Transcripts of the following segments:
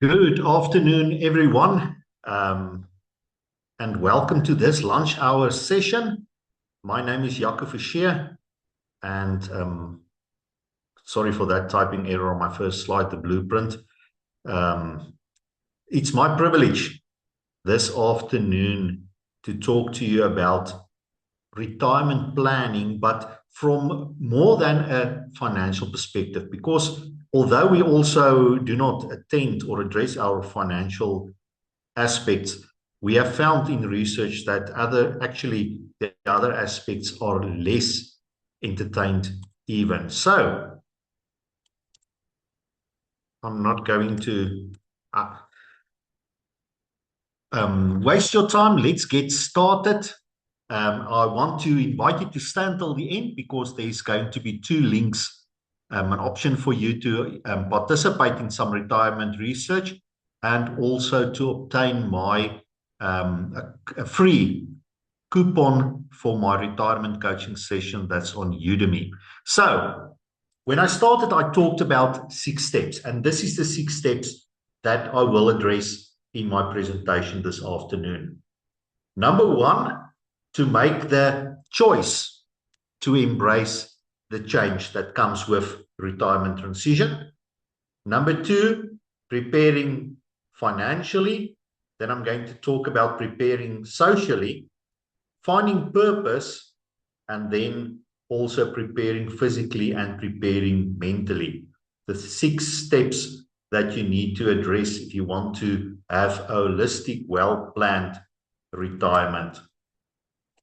Good afternoon, everyone, and welcome to this lunch hour session. My name is Jaco Verscheer, and sorry for that typing error on my first slide, the blueprint. Um, it's my privilege this afternoon to talk to you about retirement planning, but from more than a financial perspective, because although we also do not attend or address our financial aspects, we have found in research that the other aspects are less entertained even. So I'm not going to uh, waste your time. Let's get started. I want to invite you to stay until the end because there's going to be two links, an option for you to participate in some retirement research and also to obtain a free coupon for my retirement coaching session that's on Udemy. So when I started, I talked about 6 steps, and this is the 6 steps that I will address in my presentation this afternoon. Number one, to make the choice to embrace the change that comes with retirement transition. Number two, preparing financially. Then I'm going to talk about preparing socially, finding purpose, and then also preparing physically and preparing mentally. The 6 steps that you need to address if you want to have a holistic, well-planned retirement.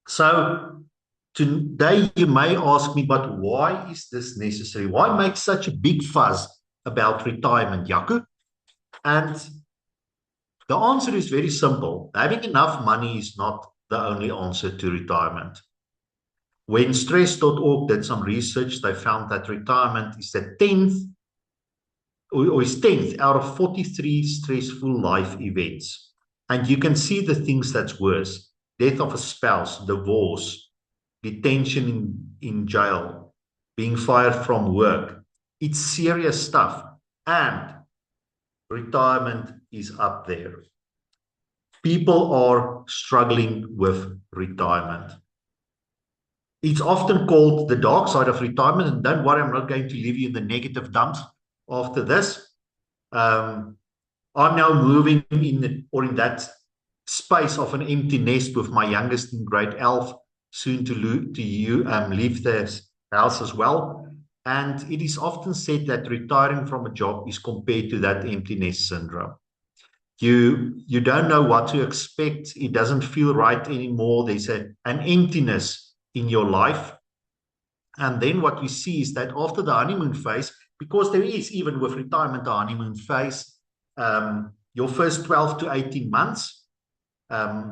So today you may ask me, but why is this necessary? Why make such a big fuss about retirement, Jaco? And the answer is very simple. Having enough money is not the only answer to retirement. When stress.org did some research, they found that retirement is the 10th or is 10th out of 43 stressful life events. And you can see the things that's worse: death of a spouse, divorce, detention in jail, being fired from work. It's serious stuff. And retirement is up there. People are struggling with retirement. It's often called the dark side of retirement. And don't worry, I'm not going to leave you in the negative dumps after this. I'm now moving in that space of an empty nest with my youngest in grade 12, soon to leave the house as well. And it is often said that retiring from a job is compared to that empty nest syndrome. You don't know what to expect. It doesn't feel right anymore. There's an emptiness in your life. And then what we see is that after the honeymoon phase, because there is, even with retirement, a honeymoon phase, your first 12 to 18 months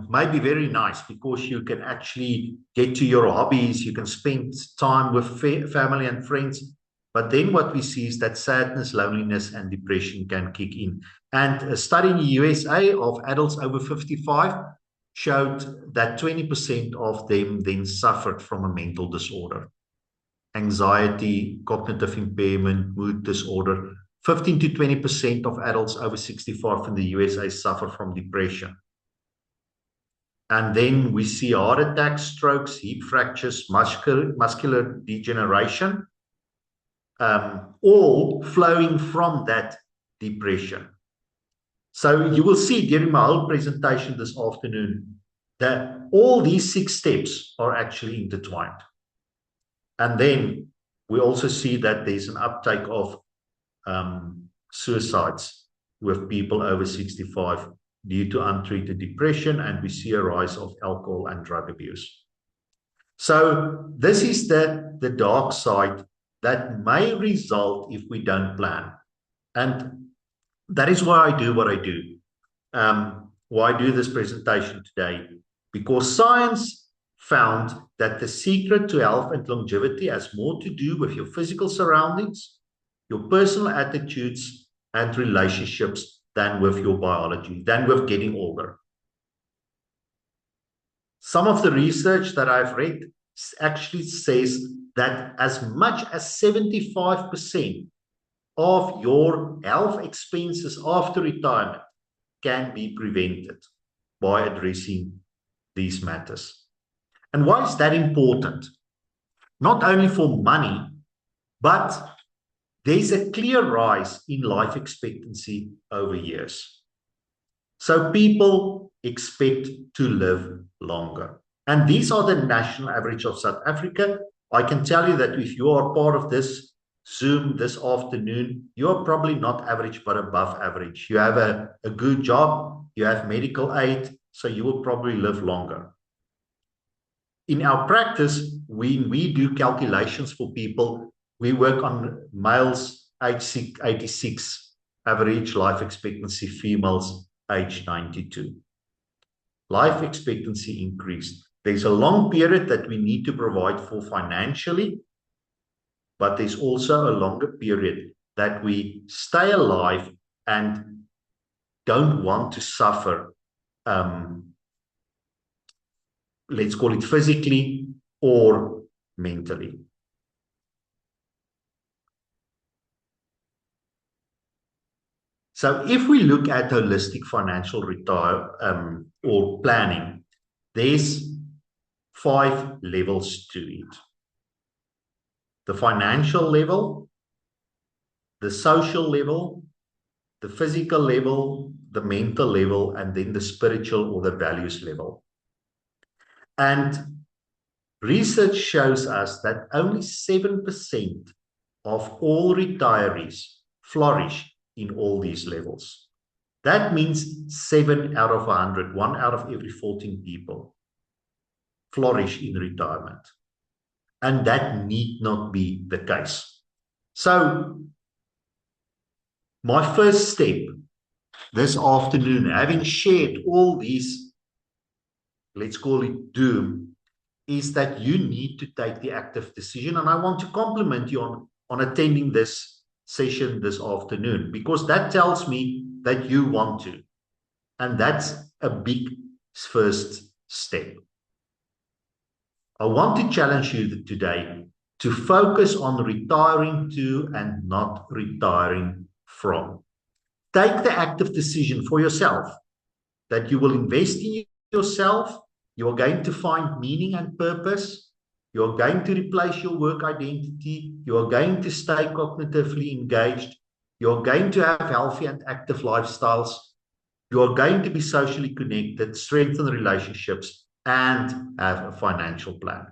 may be very nice because you can actually get to your hobbies, you can spend time with family and friends. But then what we see is that sadness, loneliness, and depression can kick in. And a study in the USA of adults over 55 showed that 20% of them then suffered from a mental disorder: anxiety, cognitive impairment, mood disorder. 15 to 20% of adults over 65 in the USA suffer from depression. And then we see heart attacks, strokes, hip fractures, muscular degeneration, all flowing from that depression. So you will see during my whole presentation this afternoon that all these 6 steps are actually intertwined. And then we also see that there's an uptake of suicides with people over 65 due to untreated depression, and we see a rise of alcohol and drug abuse. So this is the dark side that may result if we don't plan. And that is why I do what I do. Why I do this presentation today? Because science found that the secret to health and longevity has more to do with your physical surroundings, your personal attitudes, and relationships than with your biology, than with getting older. Some of the research that I've read actually says that as much as 75% of your health expenses after retirement can be prevented by addressing these matters. And why is that important? Not only for money, but there's a clear rise in life expectancy over years. So people expect to live longer. And these are the national average of South Africa. I can tell you that if you are part of this Zoom this afternoon, you're probably not average, but above average. You have a good job, you have medical aid, so you will probably live longer. In our practice, we do calculations for people. We work on males age 86, average life expectancy, females age 92. Life expectancy increased. There's a long period that we need to provide for financially, but there's also a longer period that we stay alive and don't want to suffer, let's call it physically or mentally. So if we look at holistic financial or planning, there's 5 levels to it. The financial level, the social level, the physical level, the mental level, and then the spiritual or the values level. And research shows us that only 7% of all retirees flourish in all these levels. That means 7 out of 100, 1 out of every 14 people flourish in retirement. And that need not be the case. So, my first step this afternoon, having shared all these, let's call it doom, is that you need to take the active decision. And I want to compliment you on attending this session this afternoon, because that tells me that you want to. And that's a big first step. I want to challenge you today to focus on retiring to and not retiring from. Take the active decision for yourself that you will invest in yourself. You are going to find meaning and purpose. You are going to replace your work identity. You are going to stay cognitively engaged. You are going to have healthy and active lifestyles. You are going to be socially connected, strengthen relationships, and have a financial plan.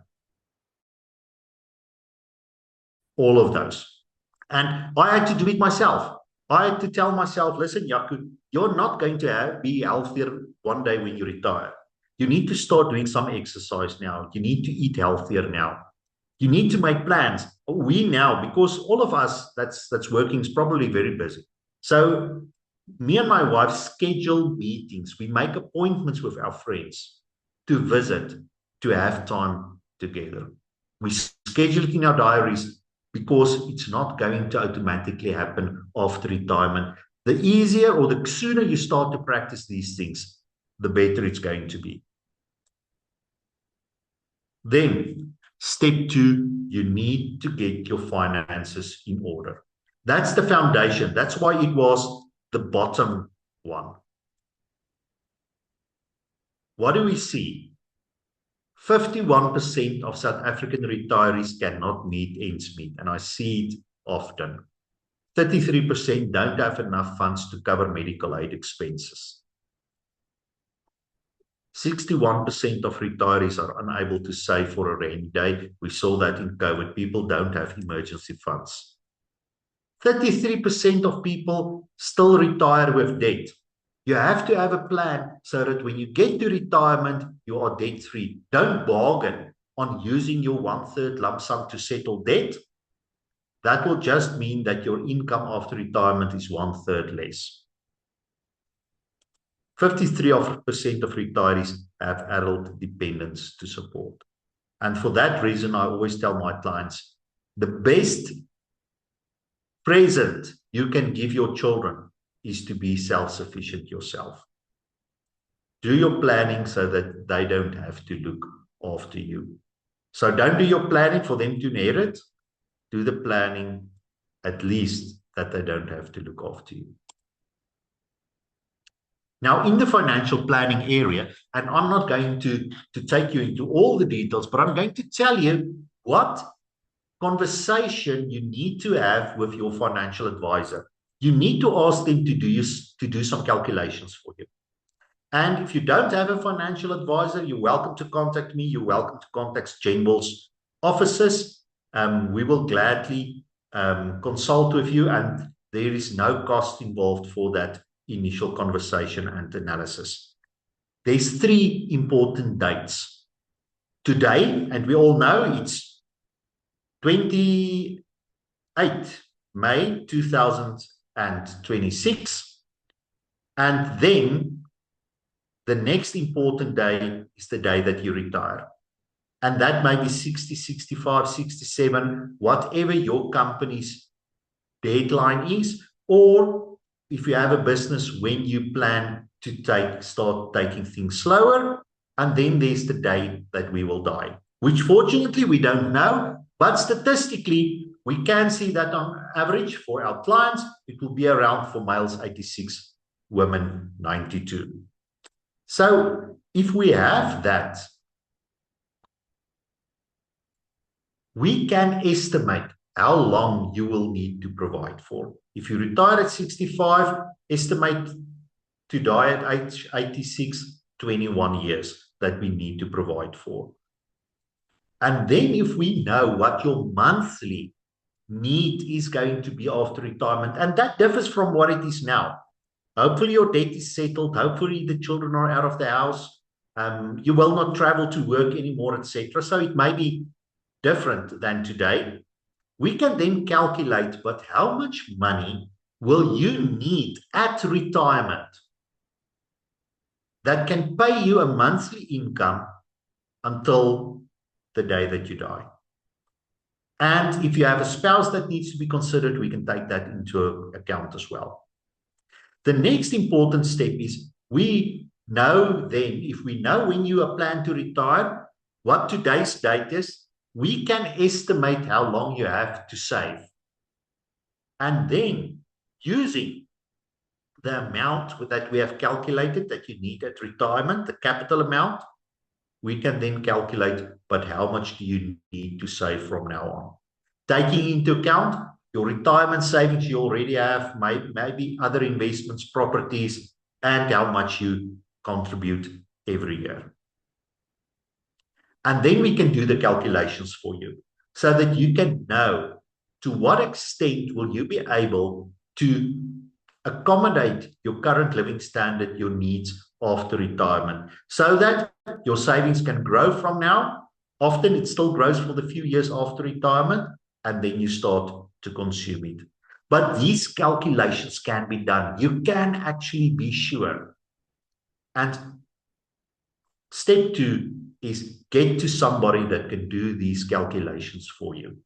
All of those. And I had to do it myself. I had to tell myself, listen, Jaco, you're not going to be healthier one day when you retire. You need to start doing some exercise now. You need to eat healthier now. You need to make plans. We now, because all of us that's working is probably very busy. So me and my wife schedule meetings. We make appointments with our friends to visit, to have time together. We schedule it in our diaries because it's not going to automatically happen after retirement. The easier or the sooner you start to practice these things, the better it's going to be. Then, step 2, you need to get your finances in order. That's the foundation. That's why it was the bottom one. What do we see? 51% of South African retirees cannot meet ends meet, and I see it often. 33% don't have enough funds to cover medical aid expenses. 61% of retirees are unable to save for a rainy day. We saw that in COVID. People don't have emergency funds. 33% of people still retire with debt. You have to have a plan so that when you get to retirement, you are debt-free. Don't bargain on using your 1/3 lump sum to settle debt. That will just mean that your income after retirement is 1/3 less. 53% of retirees have adult dependents to support. And for that reason, I always tell my clients, the best present you can give your children is to be self-sufficient yourself. Do your planning so that they don't have to look after you. So don't do your planning for them to inherit. Do the planning at least that they don't have to look after you. Now, in the financial planning area, and I'm not going to take you into all the details, but I'm going to tell you what conversation you need to have with your financial advisor. You need to ask them to do some calculations for you. And if you don't have a financial advisor, you're welcome to contact me. You're welcome to contact Genbill's offices. We will gladly consult with you, and there is no cost involved for that initial conversation and analysis. There's 3 important dates. Today, and we all know it's 28 May 2026, and then the next important day is the day that you retire. And that may be 60, 65, 67, whatever your company's deadline is, or if you have a business when you plan to start taking things slower, and then there's the day that we will die, which fortunately we don't know, but statistically we can see that on average for our clients, it will be around, for males, 86, women 92. So if we have that, we can estimate how long you will need to provide for. If you retire at 65, estimate to die at age 86, 21 years that we need to provide for. And then if we know what your monthly need is going to be after retirement, and that differs from what it is now. Hopefully your debt is settled. Hopefully the children are out of the house. You will not travel to work anymore, etc. So it may be different than today. We can then calculate, but how much money will you need at retirement that can pay you a monthly income until the day that you die? And if you have a spouse that needs to be considered, we can take that into account as well. The next important step is we know then, if we know when you are planned to retire, what today's date is, we can estimate how long you have to save. And then using the amount that we have calculated that you need at retirement, the capital amount, we can then calculate, but how much do you need to save from now on? Taking into account your retirement savings you already have, maybe other investments, properties, and how much you contribute every year. And then we can do the calculations for you so that you can know to what extent will you be able to accommodate your current living standard, your needs after retirement, so that your savings can grow from now. Often it still grows for the few years after retirement, and then you start to consume it. But these calculations can be done. You can actually be sure. And step 2 is get to somebody that can do these calculations for you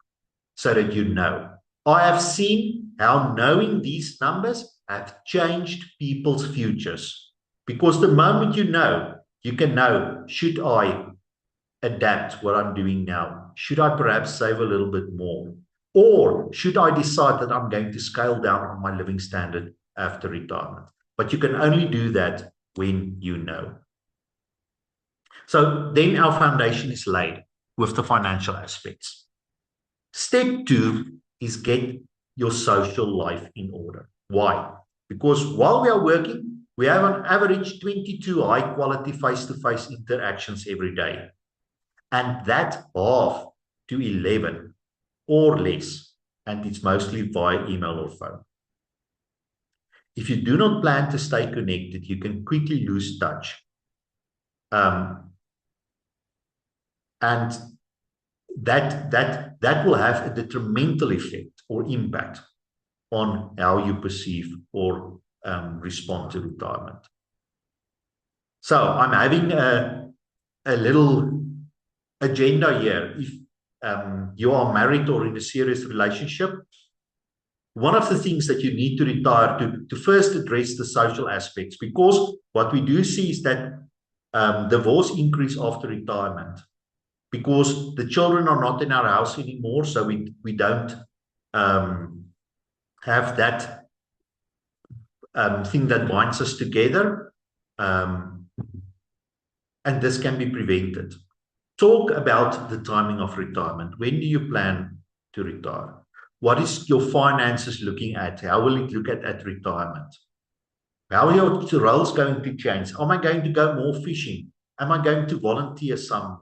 so that you know. I have seen how knowing these numbers have changed people's futures, because the moment you can know, should I adapt what I'm doing now? Should I perhaps save a little bit more? Or should I decide that I'm going to scale down on my living standard after retirement? But you can only do that when you know. So then our foundation is laid with the financial aspects. Step 2 is get your social life in order. Why? Because while we are working, we have on average 22 high-quality face-to-face interactions every day. And that half to 11 or less, and it's mostly via email or phone. If you do not plan to stay connected, you can quickly lose touch. And that will have a detrimental effect or impact on how you perceive or respond to retirement. So I'm having a little agenda here. If you are married or in a serious relationship, one of the things that you need to retire to first address the social aspects, because what we do see is that divorce increase after retirement, because the children are not in our house anymore, so we don't have that thing that binds us together, and this can be prevented. Talk about the timing of retirement. When do you plan to retire? What is your finances looking at? How will it look at retirement? How are your roles going to change? Am I going to go more fishing? Am I going to volunteer somewhere?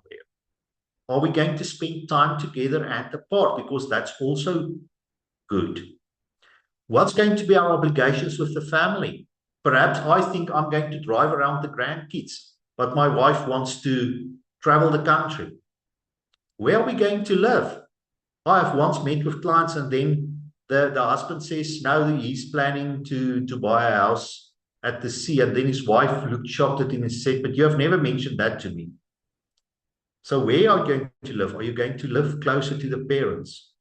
Are we going to spend time together and apart? Because that's also good. What's going to be our obligations with the family? Perhaps I think I'm going to drive around the grandkids, but my wife wants to travel the country. Where are we going to live? I have once met with clients, and then the husband says, no, he's planning to buy a house at the sea. And then his wife looked shocked at him and said, but you have never mentioned that to me. So where are you going to live? Are you going to live closer to the parents?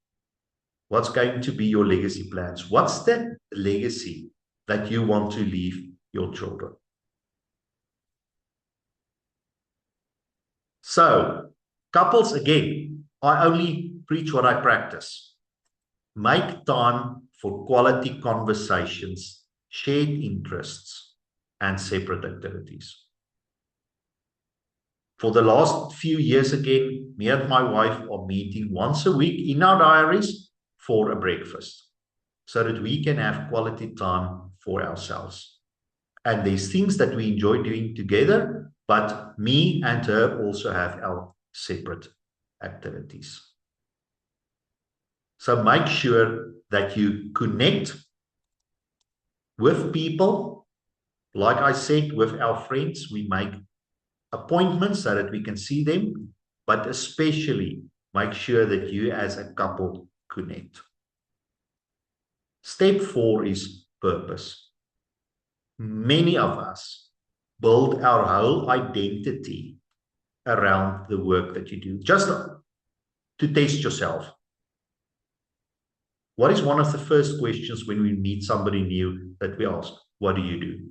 What's going to be your legacy plans? What's that legacy that you want to leave your children? So, couples, again, I only preach what I practice. Make time for quality conversations, shared interests, and separate activities. For the last few years, again, me and my wife are meeting once a week in our diaries for a breakfast, so that we can have quality time for ourselves. And there's things that we enjoy doing together, but me and her also have our separate activities. So make sure that you connect with people. Like I said, with our friends, we make appointments so that we can see them, but especially make sure that you as a couple connect. Step 4 is purpose. Many of us build our whole identity around the work that you do. Just to test yourself. What is one of the first questions when we meet somebody new that we ask? What do you do?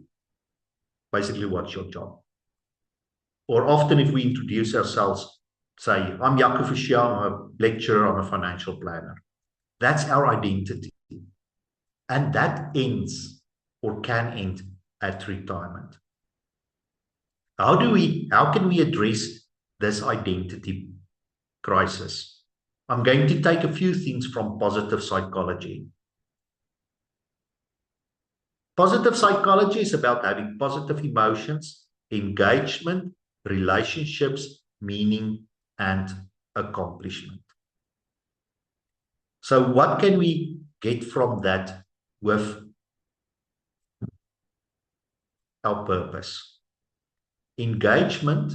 Basically, what's your job? Or often if we introduce ourselves, say, I'm Jaco Fischer, I'm a lecturer, I'm a financial planner. That's our identity. And that ends or can end at retirement. How can we address this identity crisis? I'm going to take a few things from positive psychology. Positive psychology is about having positive emotions, engagement, relationships, meaning, and accomplishment. So what can we get from that with our purpose? Engagement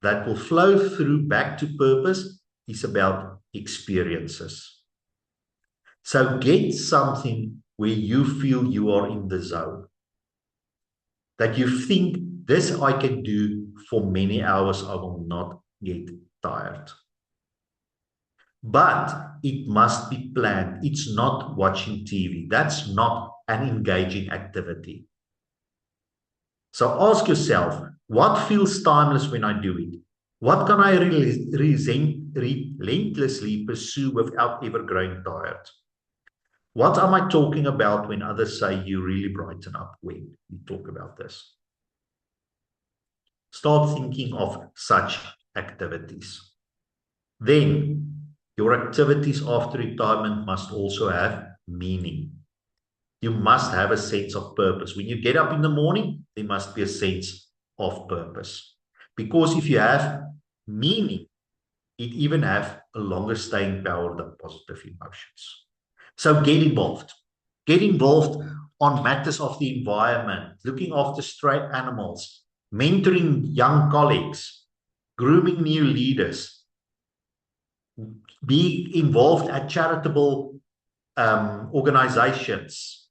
that will flow through back to purpose is about experiences. So get something where you feel you are in the zone, that you think, this I can do for many hours, I will not get tired. But it must be planned. It's not watching TV. That's not an engaging activity. So ask yourself, what feels timeless when I do it? What can I relentlessly pursue without ever growing tired? What am I talking about when others say you really brighten up when you talk about this? Start thinking of such activities. Then, your activities after retirement must also have meaning. You must have a sense of purpose. When you get up in the morning, there must be a sense of purpose. Because if you have meaning, it even have a longer staying power than positive emotions. So get involved. Get involved on matters of the environment, looking after stray animals, mentoring young colleagues, grooming new leaders, be involved at charitable organizations,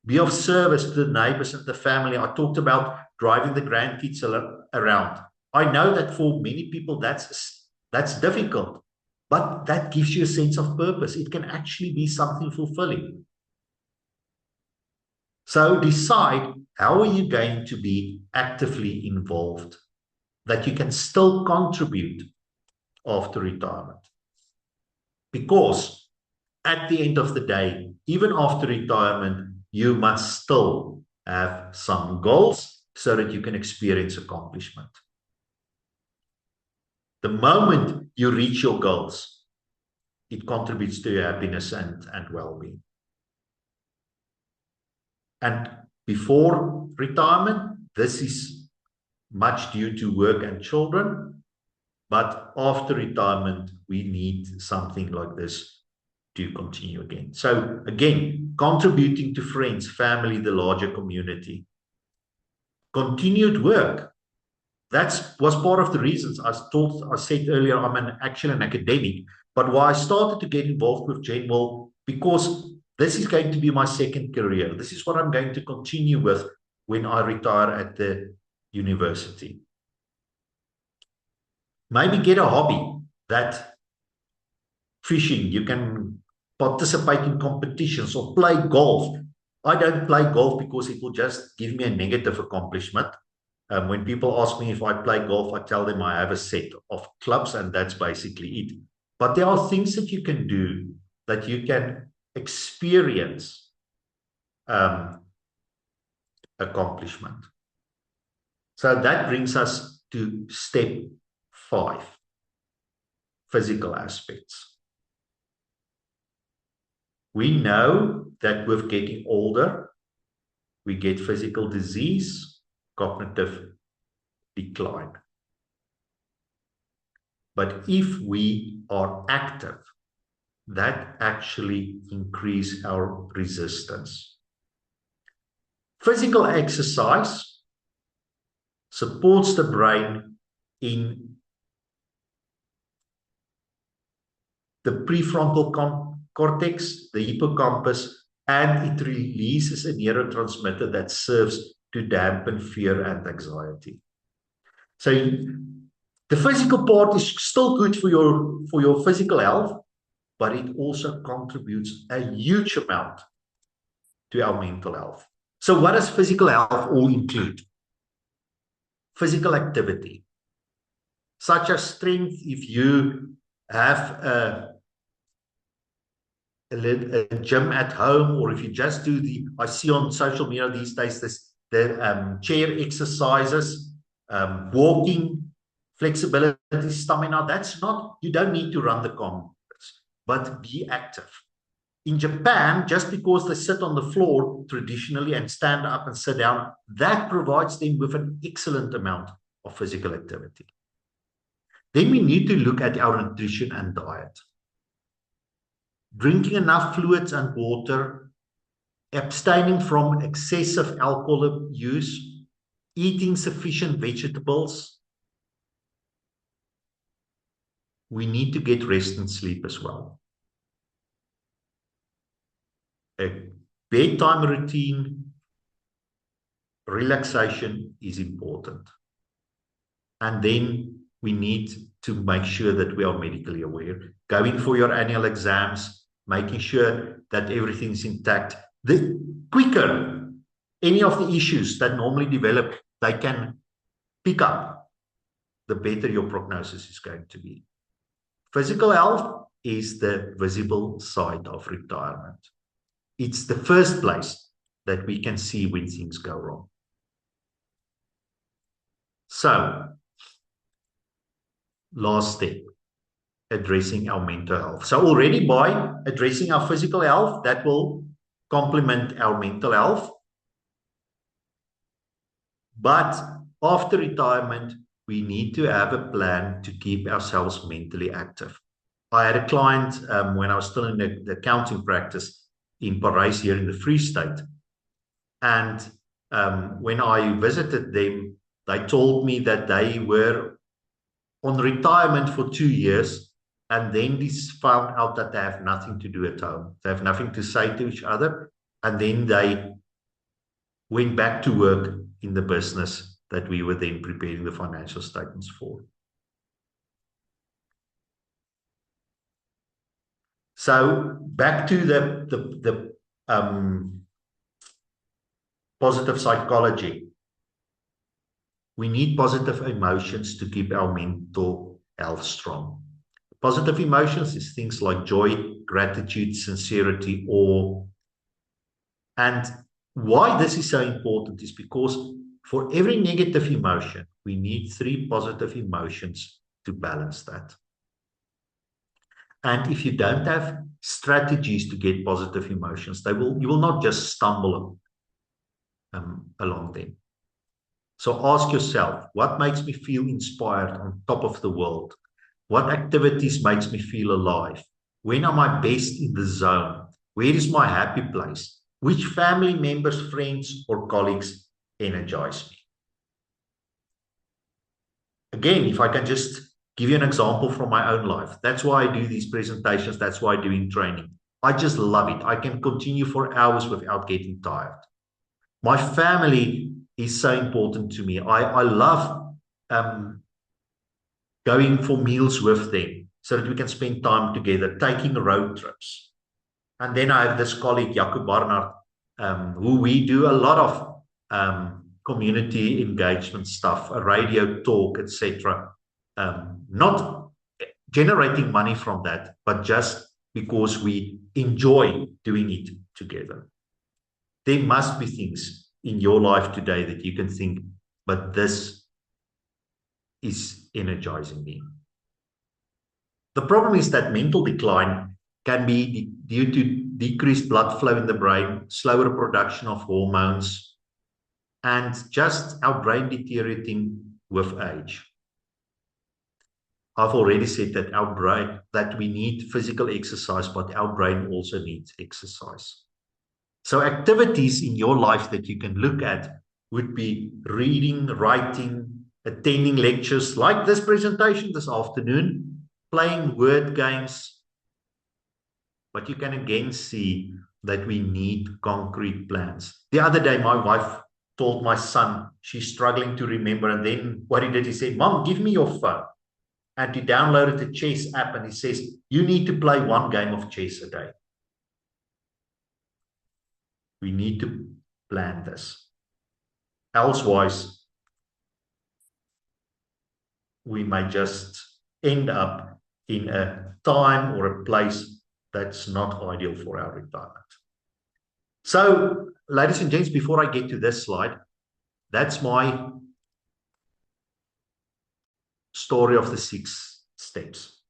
be of service to the neighbors and the family. I talked about driving the grandkids around. I know that for many people that's difficult, but that gives you a sense of purpose. It can actually be something fulfilling. So decide, how are you going to be actively involved that you can still contribute after retirement? Because at the end of the day, even after retirement, you must still have some goals so that you can experience accomplishment. The moment you reach your goals, it contributes to your happiness and well-being. And before retirement, this is much due to work and children. But after retirement, we need something like this to continue again. So again, contributing to friends, family, the larger community. Continued work. That was part of the reasons I said earlier, I'm actually an academic. But why I started to get involved with Genwell, because this is going to be my second career. This is what I'm going to continue with when I retire at the university. Maybe get a hobby, that fishing, you can participate in competitions or play golf. I don't play golf because it will just give me a negative accomplishment. When people ask me if I play golf, I tell them I have a set of clubs and that's basically it. But there are things that you can do that you can experience accomplishment. So that brings us to step 5, physical aspects. We know that with getting older, we get physical disease, cognitive decline. But if we are active, that actually increases our resistance. Physical exercise supports the brain in the prefrontal cortex, the hippocampus, and it releases a neurotransmitter that serves to dampen fear and anxiety. So the physical part is still good for your physical health, but it also contributes a huge amount to our mental health. So what does physical health all include? Physical activity, such as strength. If you have a gym at home, or if you just do I see on social media these days, the chair exercises, walking, flexibility, stamina. That's not, you don't need to run the kilometers, but be active. In Japan, just because they sit on the floor traditionally and stand up and sit down, that provides them with an excellent amount of physical activity. Then we need to look at our nutrition and diet. Drinking enough fluids and water, abstaining from excessive alcohol use, eating sufficient vegetables. We need to get rest and sleep as well. A bedtime routine, relaxation is important. And then we need to make sure that we are medically aware. Going for your annual exams, making sure that everything's intact. The quicker any of the issues that normally develop, they can pick up, the better your prognosis is going to be. Physical health is the visible side of retirement. It's the first place that we can see when things go wrong. So, last step, addressing our mental health. So already by addressing our physical health, that will complement our mental health. But after retirement, we need to have a plan to keep ourselves mentally active. I had a client when I was still in the accounting practice in Parys here in the Free State. And when I visited them, they told me that they were on retirement for 2 years, and then they found out that they have nothing to do at home. They have nothing to say to each other, and then they went back to work in the business that we were then preparing the financial statements for. So back to the positive psychology. We need positive emotions to keep our mental health strong. Positive emotions is things like joy, gratitude, sincerity, awe, And why this is so important is because for every negative emotion, we need 3 positive emotions to balance that. And if you don't have strategies to get positive emotions, you will not just stumble along them. So ask yourself, what makes me feel inspired on top of the world? What activities makes me feel alive? When am I best in the zone? Where is my happy place? Which family members, friends, or colleagues energize me? Again, if I can just give you an example from my own life. That's why I do these presentations. That's why I'm doing training. I just love it. I can continue for hours without getting tired. My family is so important to me. I love going for meals with them so that we can spend time together, taking road trips. And then I have this colleague, Jaco Barnard, who we do a lot of community engagement stuff, a radio talk, etc. Not generating money from that, but just because we enjoy doing it together. There must be things in your life today that you can think, but this is energizing me. The problem is that mental decline can be due to decreased blood flow in the brain, slower production of hormones, and just our brain deteriorating with age. I've already said that that we need physical exercise, but our brain also needs exercise. So activities in your life that you can look at would be reading, writing, attending lectures like this presentation this afternoon, playing word games. But you can again see that we need concrete plans. The other day, my wife told my son she's struggling to remember. And then what he did, he said, "Mom, give me your phone." And he downloaded the chess app and he says, "You need to play 1 game of chess a day." We need to plan this. Elsewise, we may just end up in a time or a place that's not ideal for our retirement. So, ladies and gents, before I get to this slide, that's my story of the 6 steps.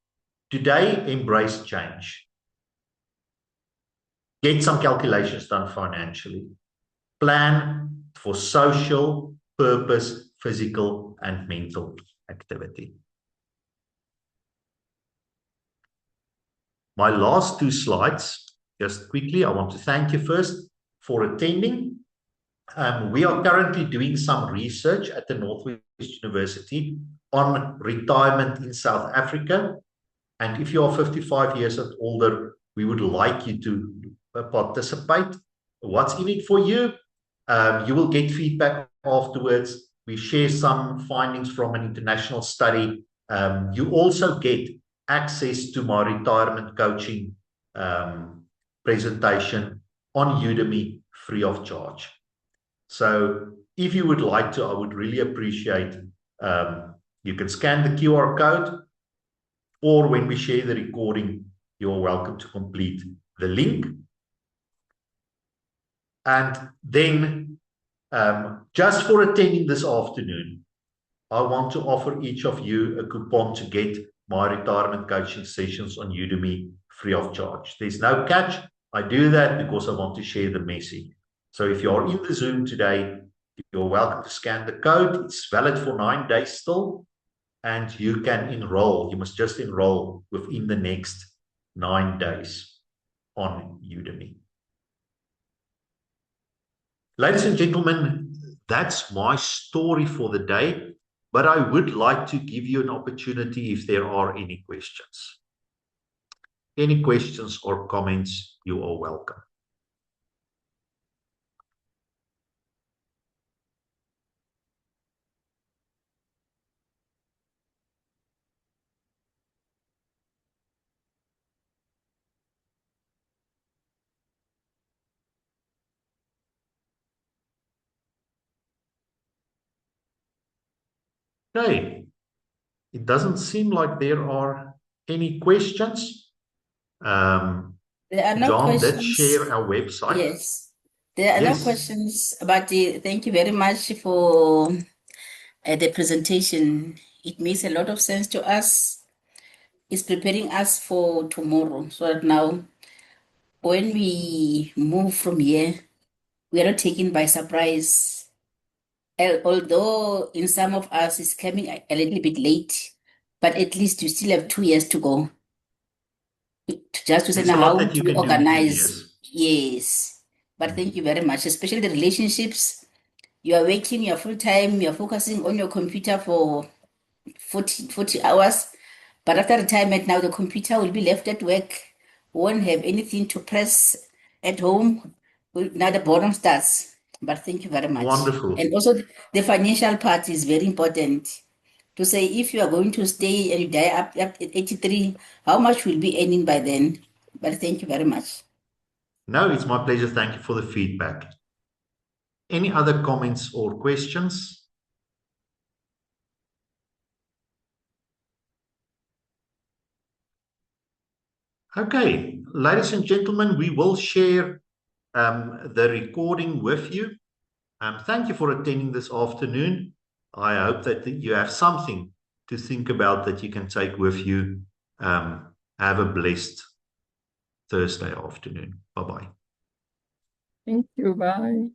Today, embrace change. Get some calculations done financially. Plan for social, purpose, physical, and mental activity. My last 2 slides, just quickly, I want to thank you first for attending. We are currently doing some research at the Northwest University on retirement in South Africa. And if you are 55 years and older, we would like you to participate. What's in it for you? You will get feedback afterwards. We share some findings from an international study. You also get access to my retirement coaching presentation on Udemy free of charge. So if you would like to, I would really appreciate, you can scan the QR code, or when we share the recording, you're welcome to complete the link. And then just for attending this afternoon, I want to offer each of you a coupon to get my retirement coaching sessions on Udemy free of charge. There's no catch. I do that because I want to share the message. So if you're in the Zoom today, you're welcome to scan the code. It's valid for 9 days still, and you can enroll. You must just enroll within the next 9 days on Udemy. Ladies and gentlemen, that's my story for the day, but I would like to give you an opportunity if there are any questions. Any questions or comments, you are welcome. Okay, it doesn't seem like there are any questions. There are no John questions. did share our website. Yes. There are other Yes. questions about thank you very much for the presentation. It makes a lot of sense to us. It's preparing us for tomorrow. So that now, when we move from here, we are not taken by surprise. Although in some of us it's coming a little bit late, but at least you still have 2 years to go. Just to say There's a now, lot how that do you we can do in 2 organize? years. Yes. But thank you very much, especially the relationships. You are working, you're full time, you're focusing on your computer for 40 hours. But after retirement, now the computer will be left at work, won't have anything to press at home. Now the bottom starts. But thank you very much. Wonderful. And also, the financial part is very important to say if you are going to stay and you die up at 83, how much will be earning by then? But thank you very much. No, it's my pleasure. Thank you for the feedback. Any other comments or questions? Okay, ladies and gentlemen, we will share the recording with you. Thank you for attending this afternoon. I hope that you have something to think about that you can take with you. Have a blessed Thursday afternoon. Bye-bye. Thank you. Bye.